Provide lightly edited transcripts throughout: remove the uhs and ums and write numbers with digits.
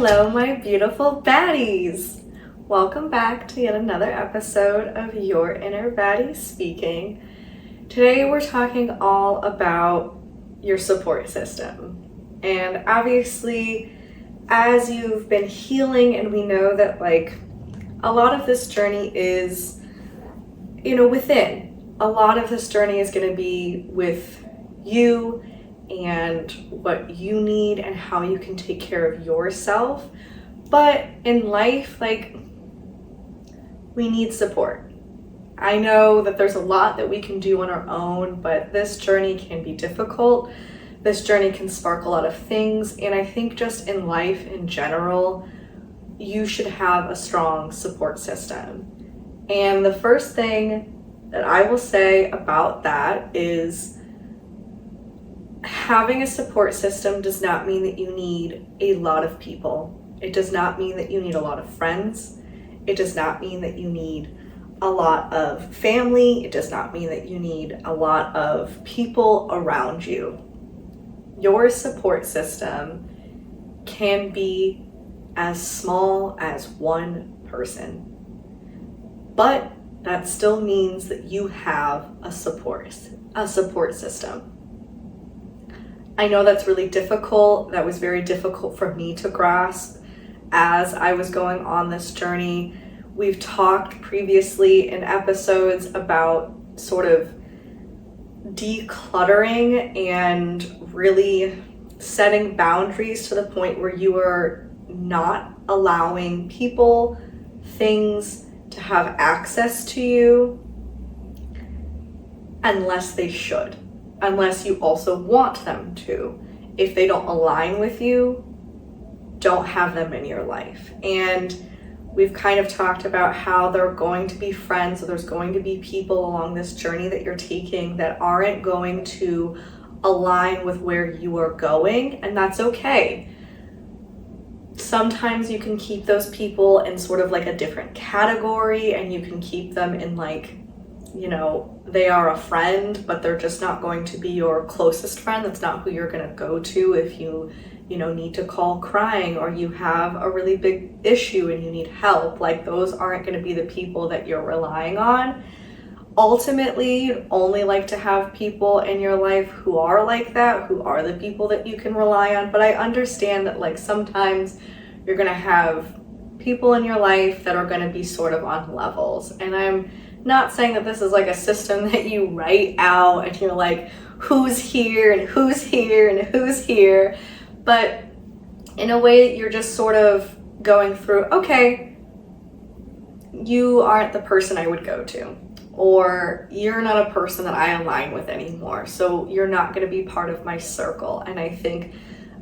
Hello, my beautiful baddies! Welcome back to yet another episode of Your Inner Baddie Speaking. Today we're talking all about your support system. And obviously, as you've been healing, and we know that a lot of this journey is, within. A lot of this journey is going to be with you and what you need and how you can take care of yourself. But in life, we need support. I know that there's a lot that we can do on our own, but this journey can be difficult. This journey can spark a lot of things. And I think just in life in general, you should have a strong support system. And the first thing that I will say about that is having a support system does not mean that you need a lot of people. It does not mean that you need a lot of friends. It does not mean that you need a lot of family. It does not mean that you need a lot of people around you. Your support system can be as small as one person, but that still means that you have a support system. I know that's really difficult. That was very difficult for me to grasp as I was going on this journey. We've talked previously in episodes about sort of decluttering and really setting boundaries to the point where you are not allowing people, things to have access to you unless they should. Unless you also want them to. If they don't align with you, don't have them in your life. And we've kind of talked about how there are going to be friends, so there's going to be people along this journey that you're taking that aren't going to align with where you are going, and that's okay. Sometimes you can keep those people in sort of a different category, and you can keep them in they are a friend, but they're just not going to be your closest friend. That's not who you're going to go to if you need to call crying, or you have a really big issue and you need help. Those aren't going to be the people that you're relying on. Ultimately, you'd only like to have people in your life who are like that, who are the people that you can rely on. But I understand that sometimes you're going to have people in your life that are going to be sort of on levels. And I'm not saying that this is a system that you write out and you're who's here and who's here and who's here, but in a way that you're just sort of going through, okay, you aren't the person I would go to, or you're not a person that I align with anymore, so you're not going to be part of my circle. And I think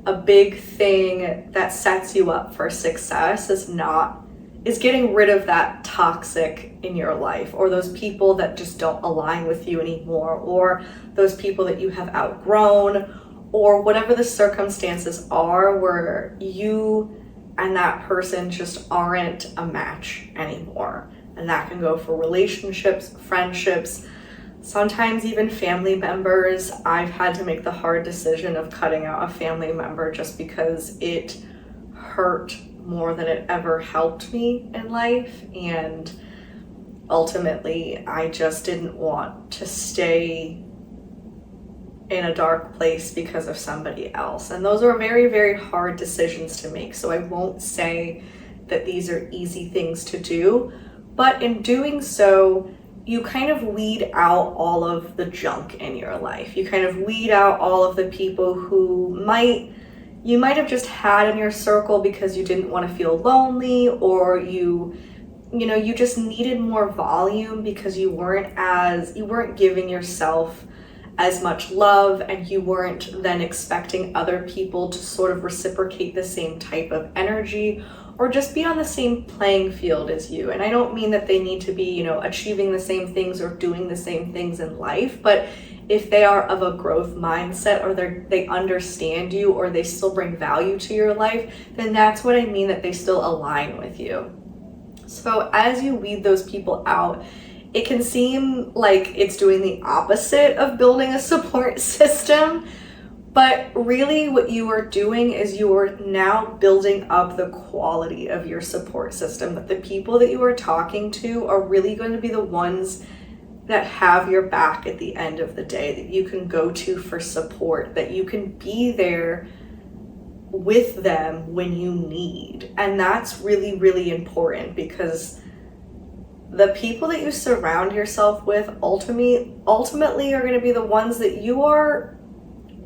a big thing that sets you up for success is getting rid of that toxic in your life, or those people that just don't align with you anymore, or those people that you have outgrown, or whatever the circumstances are where you and that person just aren't a match anymore. And that can go for relationships, friendships, sometimes even family members. I've had to make the hard decision of cutting out a family member just because it hurt more than it ever helped me in life, and ultimately I just didn't want to stay in a dark place because of somebody else. And those are very, very hard decisions to make, so I won't say that these are easy things to do, but in doing so, you kind of weed out all of the junk in your life. You kind of weed out all of the people who you might have just had in your circle because you didn't want to feel lonely, or you just needed more volume because you weren't giving yourself as much love, and you weren't then expecting other people to sort of reciprocate the same type of energy or just be on the same playing field as you. And I don't mean that they need to be, achieving the same things or doing the same things in life, but if they are of a growth mindset, or they understand you, or they still bring value to your life, then that's what I mean that they still align with you. So as you weed those people out, it can seem like it's doing the opposite of building a support system, But really what you are doing is you are now building up the quality of your support system, that the people that you are talking to are really going to be the ones that have your back at the end of the day, that you can go to for support, that you can be there with them when you need. And that's really, really important, because the people that you surround yourself with ultimately are going to be the ones that you are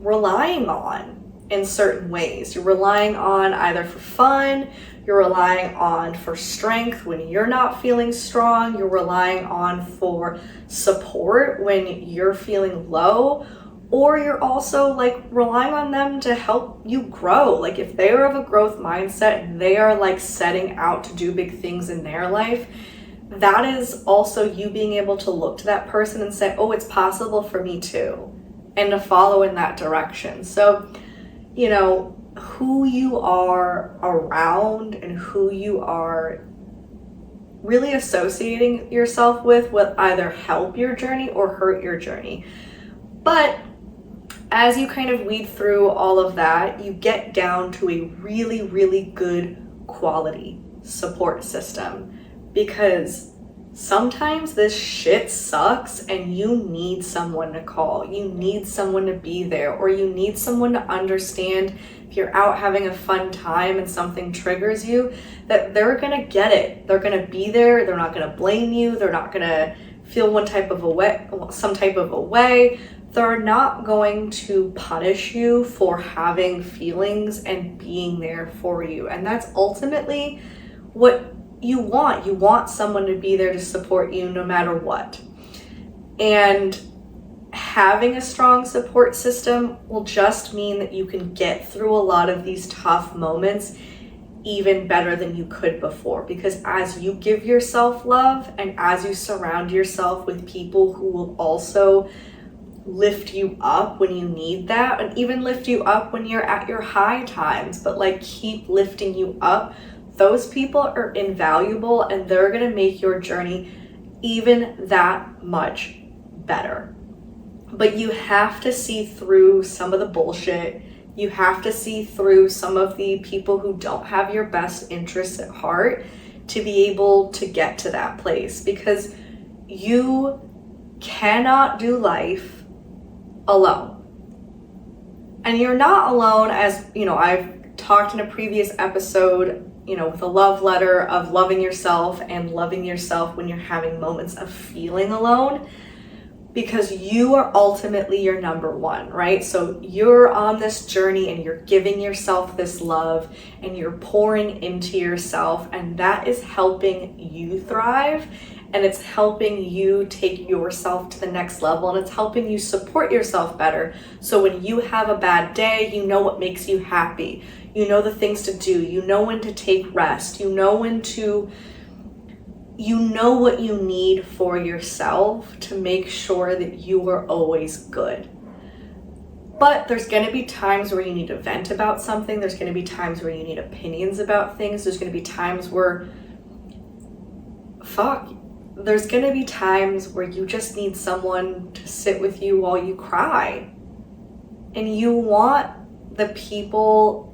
relying on in certain ways. You're relying on either for fun, you're relying on for strength when you're not feeling strong, you're relying on for support when you're feeling low, or you're also like relying on them to help you grow. Like if they are of a growth mindset and they are like setting out to do big things in their life, that is also you being able to look to that person and say, oh, it's possible for me too, and to follow in that direction. So, you know, who you are around and who you are really associating yourself with will either help your journey or hurt your journey. But as you kind of weed through all of that, you get down to a really, really good quality support system, because sometimes this shit sucks and you need someone to call. You need someone to be there, or you need someone to understand if you're out having a fun time and something triggers you, that they're gonna get it. They're gonna be there. They're not gonna blame you. They're not gonna feel some type of a way. They're not going to punish you for having feelings and being there for you. And that's ultimately what you want. You want someone to be there to support you no matter what. And having a strong support system will just mean that you can get through a lot of these tough moments even better than you could before, because as you give yourself love and as you surround yourself with people who will also lift you up when you need that, and even lift you up when you're at your high times, but like keep lifting you up, those people are invaluable and they're going to make your journey even that much better. But you have to see through some of the bullshit. You have to see through some of the people who don't have your best interests at heart to be able to get to that place, because you cannot do life alone. And you're not alone, as you know, I've talked in a previous episode, you know, with a love letter of loving yourself and loving yourself when you're having moments of feeling alone, because you are ultimately your number one, right? So you're on this journey and you're giving yourself this love and you're pouring into yourself, and that is helping you thrive, and it's helping you take yourself to the next level, and it's helping you support yourself better. So when you have a bad day, you know what makes you happy. You know the things to do. You know when to take rest. You know what you need for yourself to make sure that you are always good. But there's going to be times where you need to vent about something. There's going to be times where you need opinions about things. There's going to be times where, there's going to be times where you just need someone to sit with you while you cry. And you want the people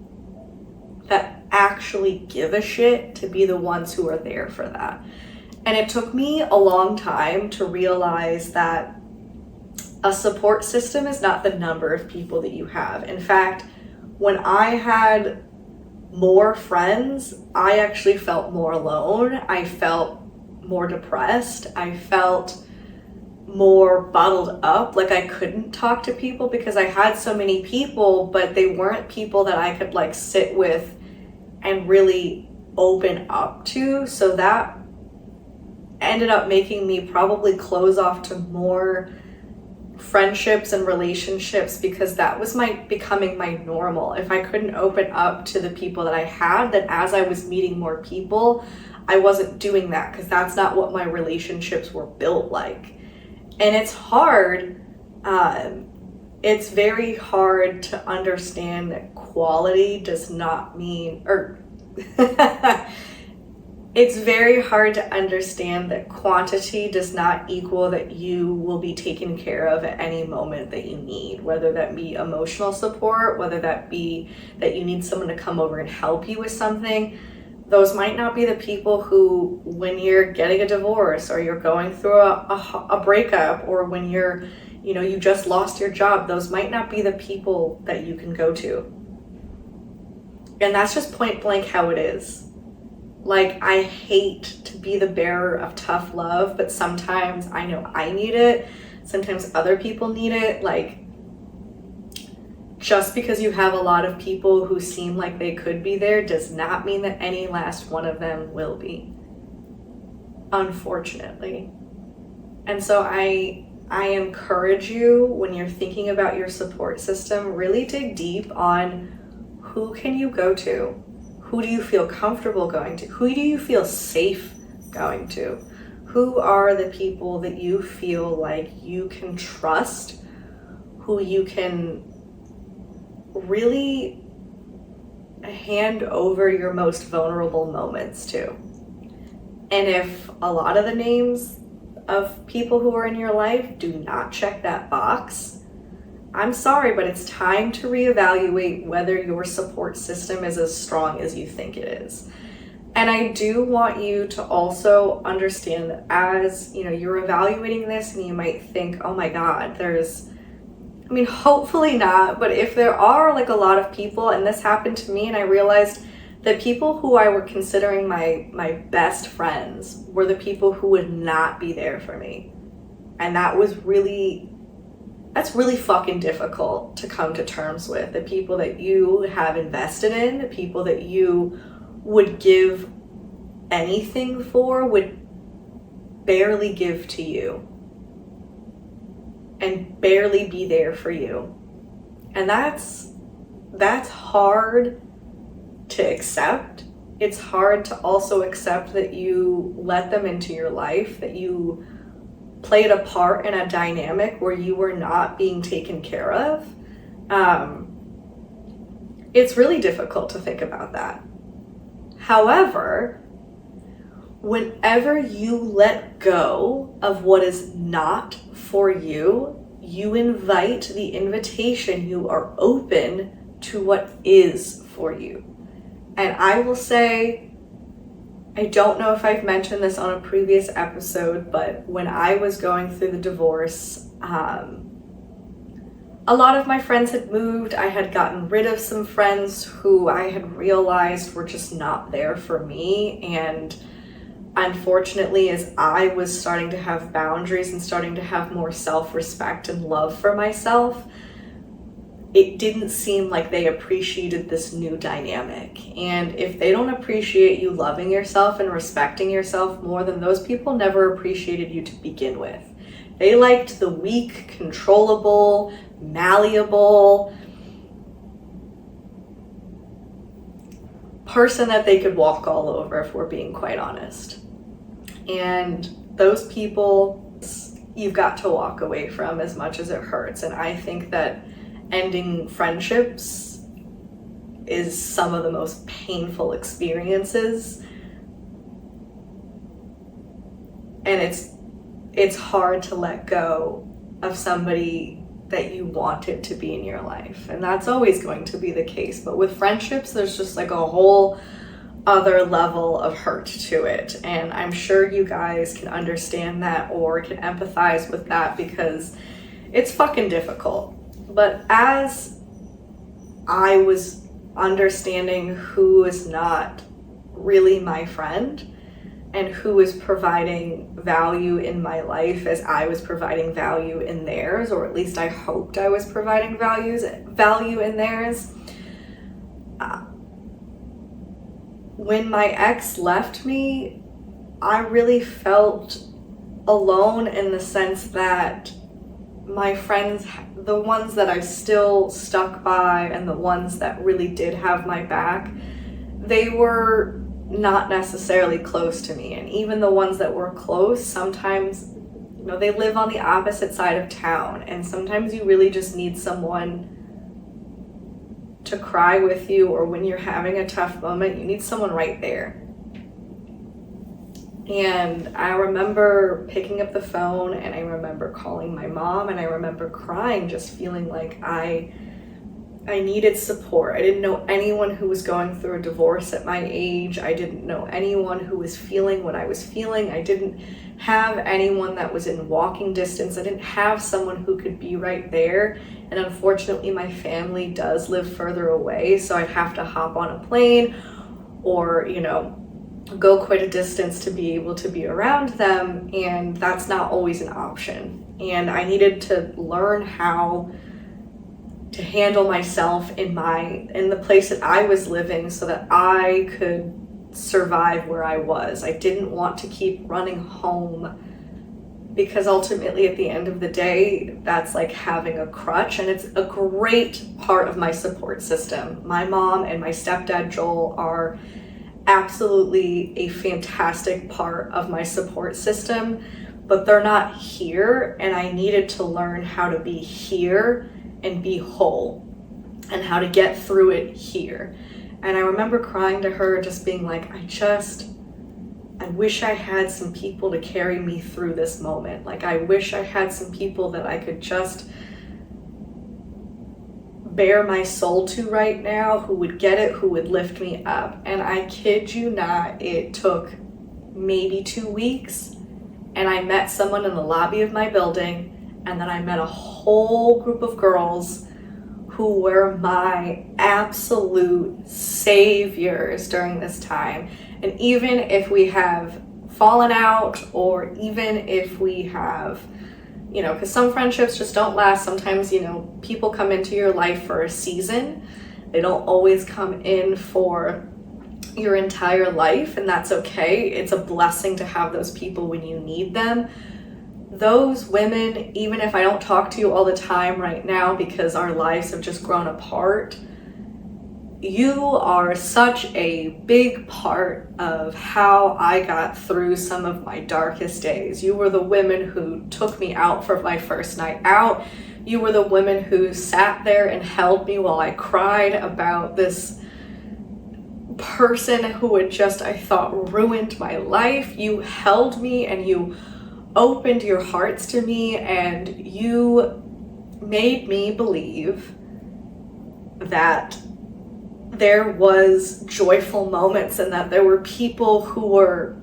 that actually give a shit to be the ones who are there for that. And it took me a long time to realize that a support system is not the number of people that you have. In fact, when I had more friends, I actually felt more alone. I felt more depressed. I felt more bottled up, like I couldn't talk to people because I had so many people, but they weren't people that I could like sit with and really open up to. So that ended up making me probably close off to more friendships and relationships, because that was becoming my normal. If I couldn't open up to the people that I had, then as I was meeting more people, I wasn't doing that, because that's not what my relationships were built like. And it's hard. It's very hard to understand that quality does not mean, or it's very hard to understand that quantity does not equal that you will be taken care of at any moment that you need, whether that be emotional support, whether that be that you need someone to come over and help you with something. Those might not be the people who, when you're getting a divorce or you're going through a breakup, or when you're, you just lost your job, those might not be the people that you can go to. And that's just point blank how it is. Like, I hate to be the bearer of tough love, but sometimes I know I need it. Sometimes other people need it. Like, just because you have a lot of people who seem like they could be there does not mean that any last one of them will be. Unfortunately. And so I encourage you, when you're thinking about your support system, really dig deep on who can you go to? Who do you feel comfortable going to? Who do you feel safe going to? Who are the people that you feel like you can trust, who you can really hand over your most vulnerable moments to? And if a lot of the names of people who are in your life do not check that box, I'm sorry, but it's time to reevaluate whether your support system is as strong as you think it is. And I do want you to also understand that as you're evaluating this, and you might think, oh my God, hopefully not, but if there are like a lot of people, and this happened to me, and I realized that people who I were considering my best friends were the people who would not be there for me. And that's really fucking difficult to come to terms with. The people that you have invested in, the people that you would give anything for, would barely give to you and barely be there for you. And that's hard to accept. It's hard to also accept that you let them into your life, that you played a part in a dynamic where you were not being taken care of. It's really difficult to think about that. However, whenever you let go of what is not for you, you invite the invitation, you are open to what is for you. And I will say, I don't know if I've mentioned this on a previous episode, but when I was going through the divorce, a lot of my friends had moved. I had gotten rid of some friends who I had realized were just not there for me. And unfortunately, as I was starting to have boundaries and starting to have more self-respect and love for myself, it didn't seem like they appreciated this new dynamic. And if they don't appreciate you loving yourself and respecting yourself more, then those people never appreciated you to begin with. They liked the weak, controllable, malleable person that they could walk all over, if we're being quite honest. And those people you've got to walk away from, as much as it hurts. And I think that ending friendships is some of the most painful experiences. And it's hard to let go of somebody that you wanted to be in your life. And that's always going to be the case. But with friendships, there's just like a whole other level of hurt to it. And I'm sure you guys can understand that or can empathize with that, because it's fucking difficult. But as I was understanding who is not really my friend and who is providing value in my life as I was providing value in theirs, or at least I hoped I was providing value in theirs, when my ex left me, I really felt alone, in the sense that my friends, the ones that I still stuck by and the ones that really did have my back, they were not necessarily close to me. And even the ones that were close, sometimes, they live on the opposite side of town, and sometimes you really just need someone to cry with you, or when you're having a tough moment, you need someone right there. And I remember picking up the phone, and I remember calling my mom, and I remember crying, just feeling like I needed support. I didn't know anyone who was going through a divorce at my age. I didn't know anyone who was feeling what I was feeling. I didn't have anyone that was in walking distance. I didn't have someone who could be right there. And unfortunately, my family does live further away, so I'd have to hop on a plane or, go quite a distance to be able to be around them, and that's not always an option. And I needed to learn how to handle myself in the place that I was living so that I could survive where I was. I didn't want to keep running home, because ultimately at the end of the day, that's like having a crutch, and it's a great part of my support system. My mom and my stepdad Joel are absolutely a fantastic part of my support system, but they're not here, and I needed to learn how to be here and be whole and how to get through it here. And I remember crying to her, just being like, I wish I had some people to carry me through this moment. Like, I wish I had some people that I could just bare my soul to right now, who would get it, who would lift me up. And I kid you not, it took maybe 2 weeks, and I met someone in the lobby of my building, and then I met a whole group of girls who were my absolute saviors during this time. And even if we have fallen out, or even if we have, because some friendships just don't last. Sometimes, people come into your life for a season. They don't always come in for your entire life, and that's okay. It's a blessing to have those people when you need them. Those women, even if I don't talk to you all the time right now because our lives have just grown apart, you are such a big part of how I got through some of my darkest days. You were the women who took me out for my first night out. You were the women who sat there and held me while I cried about this person who had just, I thought, ruined my life. You held me and you opened your hearts to me, and you made me believe that there was joyful moments, and that there were people who were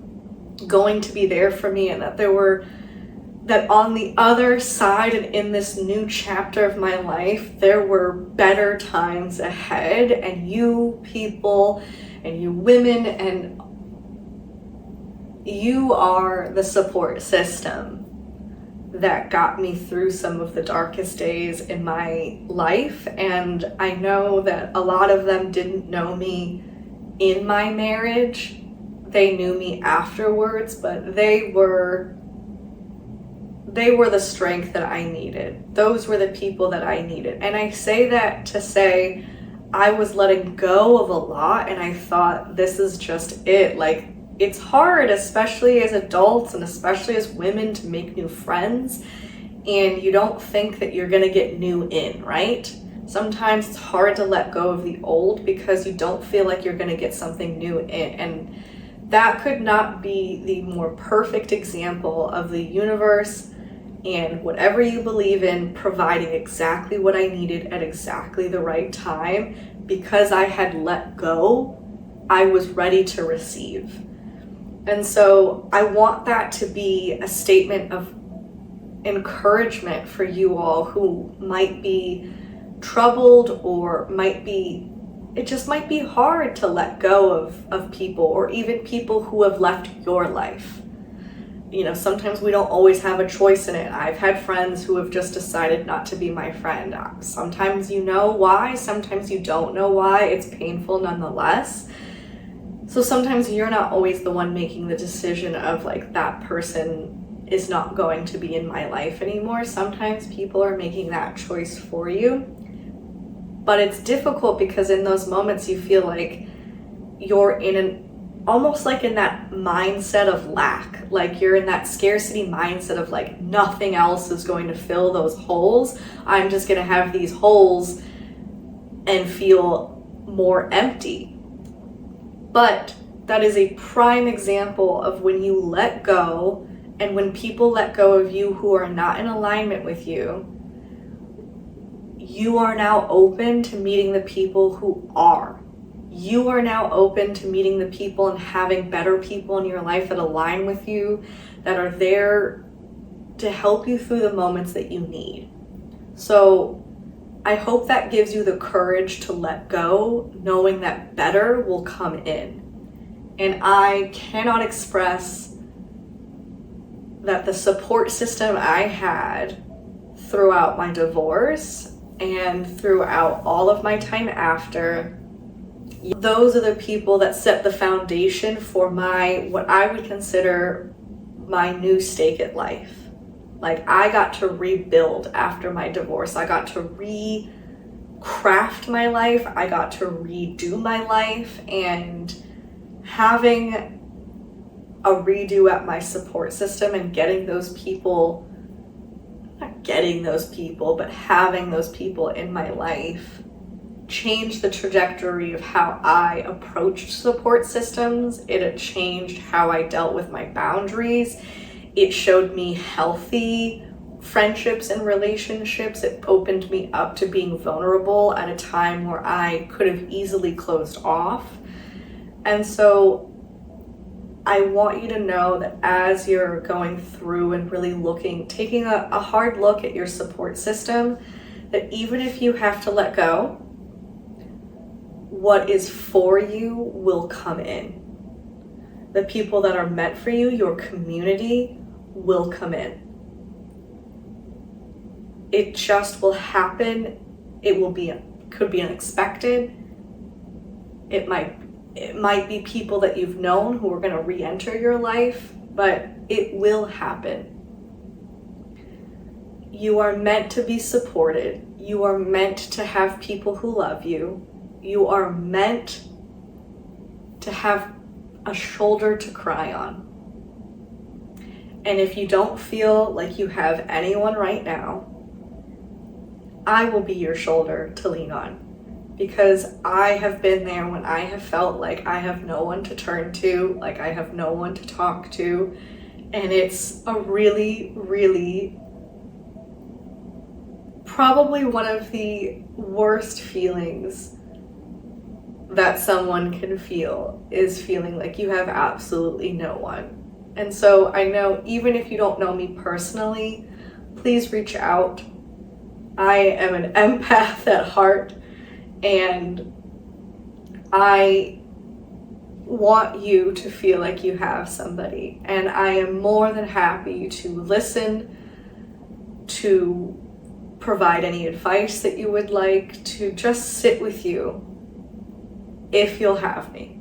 going to be there for me, and that on the other side and in this new chapter of my life, there were better times ahead. And you people and you women, and you are the support system that got me through some of the darkest days in my life. And I know that a lot of them didn't know me in my marriage. They knew me afterwards, but they were the strength that I needed. Those were the people that I needed. And I say that to say I was letting go of a lot, and I thought, this is just it. Like, it's hard, especially as adults and especially as women, to make new friends, and you don't think that you're gonna get new in, right? Sometimes it's hard to let go of the old because you don't feel like you're gonna get something new in. And that could not be the more perfect example of the universe and whatever you believe in providing exactly what I needed at exactly the right time. Because I had let go, I was ready to receive. And so I want that to be a statement of encouragement for you all who might be troubled, or it just might be hard to let go of people, or even people who have left your life. Sometimes we don't always have a choice in it. I've had friends who have just decided not to be my friend. Sometimes you know why, sometimes you don't know why. It's painful nonetheless. So sometimes you're not always the one making the decision of like, that person is not going to be in my life anymore. Sometimes people are making that choice for you. But it's difficult because in those moments you feel like you're almost like in that mindset of lack. Like you're in that scarcity mindset of like, nothing else is going to fill those holes. I'm just going to have these holes and feel more empty. But That is a prime example of when you let go, and when people let go of you who are not in alignment with you, you are now open to meeting the people who are. You are now open to meeting the people and having better people in your life that align with you, that are there to help you through the moments that you need. So I hope that gives you the courage to let go, knowing that better will come in. And I cannot express that the support system I had throughout my divorce and throughout all of my time after, those are the people that set the foundation for what I would consider my new stake at life. Like, I got to rebuild after my divorce. I got to recraft my life. I got to redo my life, and having a redo at my support system and having those people in my life changed the trajectory of how I approached support systems. It had changed how I dealt with my boundaries. It showed me healthy friendships and relationships. It opened me up to being vulnerable at a time where I could have easily closed off. And so I want you to know that as you're going through and really taking a hard look at your support system, that even if you have to let go, what is for you will come in. The people that are meant for you, your community, will come in. It just will happen. Could be unexpected. It might be people that you've known who are going to re-enter your life, but it will happen. You are meant to be supported. You are meant to have people who love you. You are meant to have a shoulder to cry on. And if you don't feel like you have anyone right now, I will be your shoulder to lean on. Because I have been there when I have felt like I have no one to turn to, like I have no one to talk to. And it's a really, really, probably one of the worst feelings that someone can feel, is feeling like you have absolutely no one. And so I know, even if you don't know me personally, please reach out. I am an empath at heart. And I want you to feel like you have somebody. And I am more than happy to listen, to provide any advice that you would like, to just sit with you if you'll have me,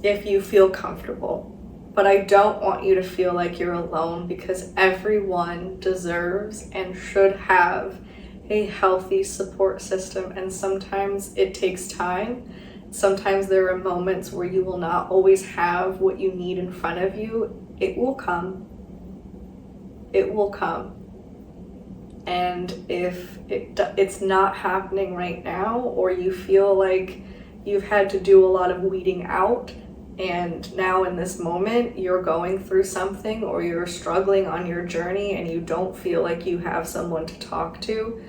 if you feel comfortable. But I don't want you to feel like you're alone, because everyone deserves and should have a healthy support system. And sometimes it takes time. Sometimes there are moments where you will not always have what you need in front of you. It will come. It will come. And if it's not happening right now, or you feel like you've had to do a lot of weeding out, and now in this moment you're going through something, or you're struggling on your journey and you don't feel like you have someone to talk to,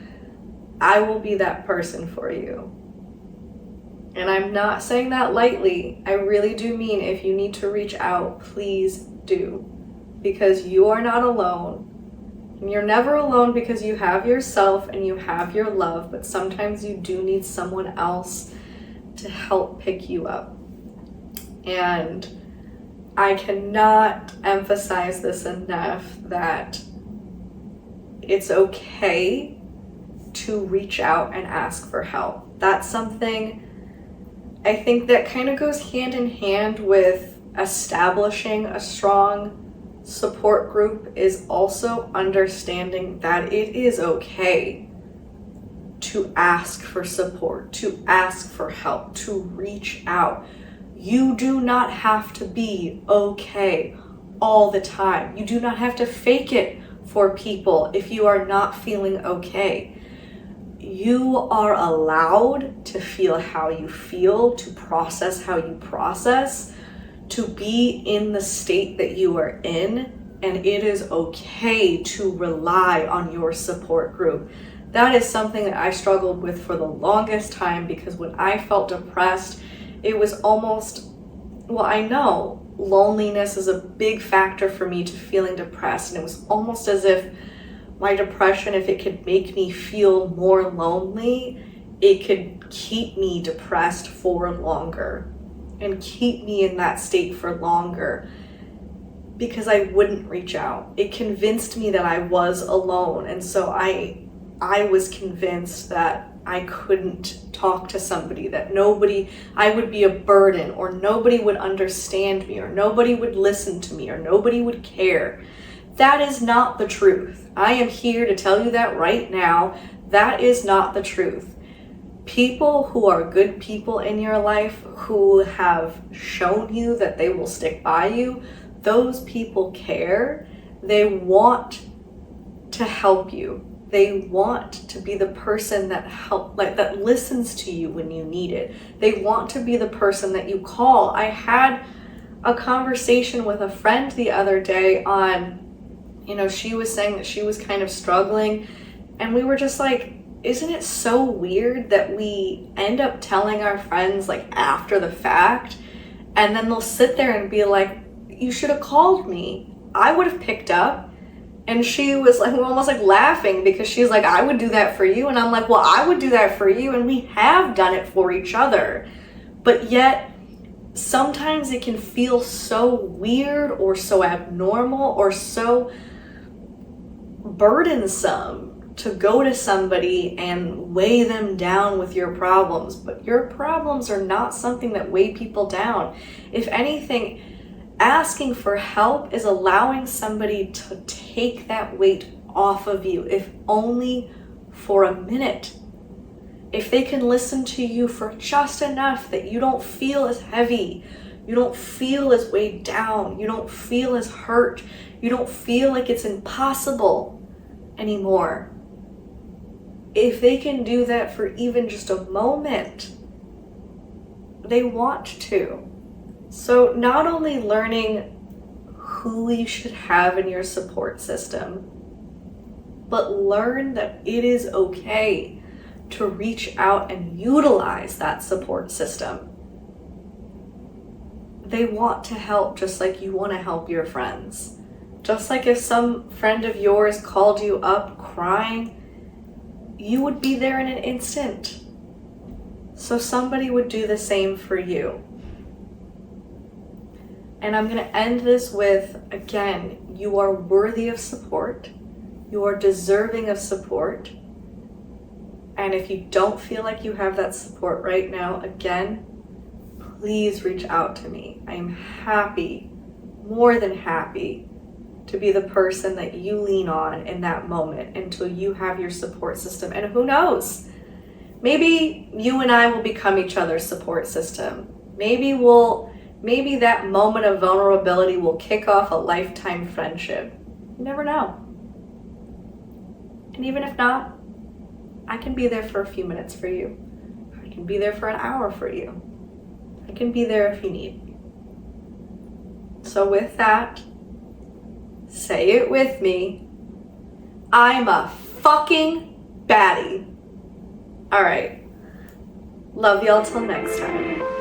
I will be that person for you. And I'm not saying that lightly. I really do mean, if you need to reach out, please do. Because you are not alone. And you're never alone, because you have yourself and you have your love, but sometimes you do need someone else to help pick you up. And I cannot emphasize this enough, that it's okay to reach out and ask for help. That's something I think that kind of goes hand in hand with establishing a strong support group, is also understanding that it is okay to ask for support, to ask for help, to reach out. You do not have to be okay all the time. You do not have to fake it for people if you are not feeling okay. you are allowed to feel how you feel, to process how you process, to be in the state that you are in, and it is okay to rely on your support group. That is something that I struggled with for the longest time, because when I felt depressed, it was almost, well, I know loneliness is a big factor for me to feeling depressed, and it was almost as if my depression, if it could make me feel more lonely, it could keep me depressed for longer and keep me in that state for longer, because I wouldn't reach out. It convinced me that I was alone, and so I was convinced that I couldn't talk to somebody, that I would be a burden, or nobody would understand me, or nobody would listen to me, or nobody would care. That is not the truth. I am here to tell you that right now. That is not the truth. People who are good people in your life, who have shown you that they will stick by you, those people care. They want to help you. They want to be the person that listens to you when you need it. They want to be the person that you call. I had a conversation with a friend the other day on, she was saying that she was kind of struggling, and we were just like, isn't it so weird that we end up telling our friends like after the fact, and then they'll sit there and be like, you should have called me. I would have picked up. And she was like, almost like laughing, because she's like, I would do that for you. And I'm like, well, I would do that for you. And we have done it for each other. But yet, sometimes it can feel so weird or so abnormal or so burdensome to go to somebody and weigh them down with your problems. But your problems are not something that weigh people down. If anything, asking for help is allowing somebody to take that weight off of you, if only for a minute. If they can listen to you for just enough that you don't feel as heavy, you don't feel as weighed down, you don't feel as hurt, you don't feel like it's impossible anymore. If they can do that for even just a moment, they want to. So not only learning who you should have in your support system, but learn that it is okay to reach out and utilize that support system. They want to help just like you want to help your friends. Just like if some friend of yours called you up crying, you would be there in an instant. So somebody would do the same for you. And I'm going to end this with, again, you are worthy of support. You are deserving of support. And if you don't feel like you have that support right now, again, please reach out to me. I am happy, more than happy, to be the person that you lean on in that moment until you have your support system. And who knows? Maybe you and I will become each other's support system. Maybe that moment of vulnerability will kick off a lifetime friendship. You never know. And even if not, I can be there for a few minutes for you. I can be there for an hour for you. I can be there if you need. So with that, say it with me. I'm a fucking baddie. All right. Love y'all till next time.